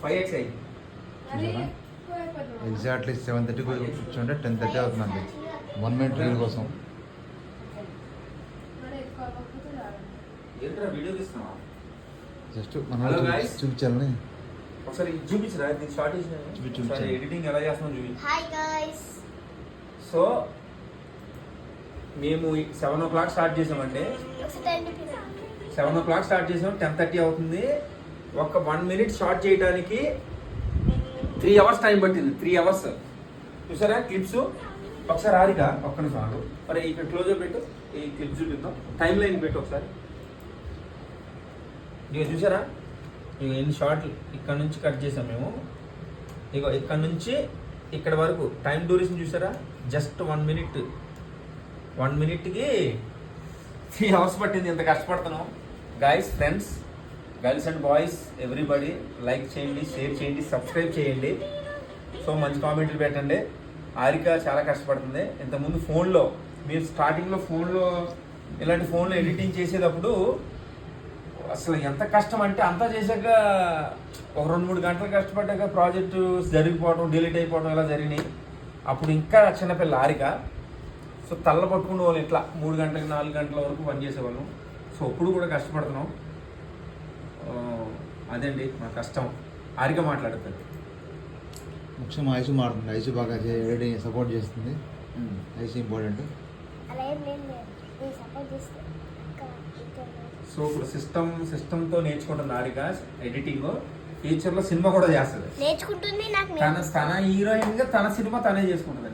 5x అయ్యి exactly 7:30 కూర్చుంటే 10:30 అవుతుందండి 1 minute రీల్ కోసం. ఏంట్రా వీడియో తీస్తున్నావా? జస్ట్ మనం Hello guys. చూపించాలని. ఒకసారి ఇది చూపించరా, ఇది షార్ట్ చూపించు. ఒకసారి ఎడిటింగ్ ఎలా చేస్తున్నాం చూపి. Hi guys. సో మేము 7 o'clock స్టార్ట్ చేసామండి. 7 o'clock స్టార్ట్ చేసాం, 10:30 అవుతుంది. ఒక 1 minute షార్ట్ చేయడానికి 3 hours టైం పట్టింది. 3 hours చూసారా క్లిప్స్. ఒకసారి ఆరిగా ఒక్క నిమిషం ఆగు. మరి ఇక్కడ క్లోజ్ పెట్టు, ఈ క్లిప్స్ చూపిద్దాం. టైం లైన్ పెట్టు ఒకసారి. ఇక చూసారా, ఇక ఎన్ని షార్ట్లు ఇక్కడ నుంచి కట్ చేసాం మేము. ఇక ఇక్కడ నుంచి ఇక్కడ వరకు టైం డ్యూరేషన్ చూసారా, జస్ట్ 1 minute. 1 minuteకి 3 hours పట్టింది. ఎంత కష్టపడుతున్నాం guys. Friends, girls and boys, everybody like చేయండి, షేర్ చేయండి, సబ్స్క్రైబ్ చేయండి. సో మంచి కామెంట్లు పెట్టండి. హారిక చాలా కష్టపడుతుంది. ఇంతకుముందు ఫోన్లో, మీరు స్టార్టింగ్లో ఫోన్లో ఇలాంటి ఫోన్లో ఎడిటింగ్ చేసేటప్పుడు అసలు ఎంత కష్టం అంటే, అంతా చేశాక ఒక 2-3 గంటలు కష్టపడ్డాక ప్రాజెక్టు జరిగిపోవడం, డిలీట్ అయిపోవడం ఇలా జరిగినాయి. అప్పుడు ఇంకా చిన్నపిల్ల హారిక. సో తల్ల పట్టుకునే వాళ్ళు ఇట్లా 3 గంటలకు 4 గంటల వరకు పనిచేసేవాళ్ళం. సో అప్పుడు కూడా కష్టపడుతున్నాం. అదండి మా కష్టం. హారిక మాట్లాడుతుంది. ముఖ్యంగా ఐసు మారుతుంది. ఐసు బాగా ఎడిటింగ్ సపోర్ట్ చేస్తుంది. Ice important. సో ఇప్పుడు సిస్టమ్తో నేర్చుకుంటుంది హారిక ఎడిటింగ్. ఫ్యూచర్లో సినిమా కూడా చేస్తుంది. నేర్చుకుంటుంది. తన హీరోయిన్గా తన సినిమా తనే చేసుకుంటుంది.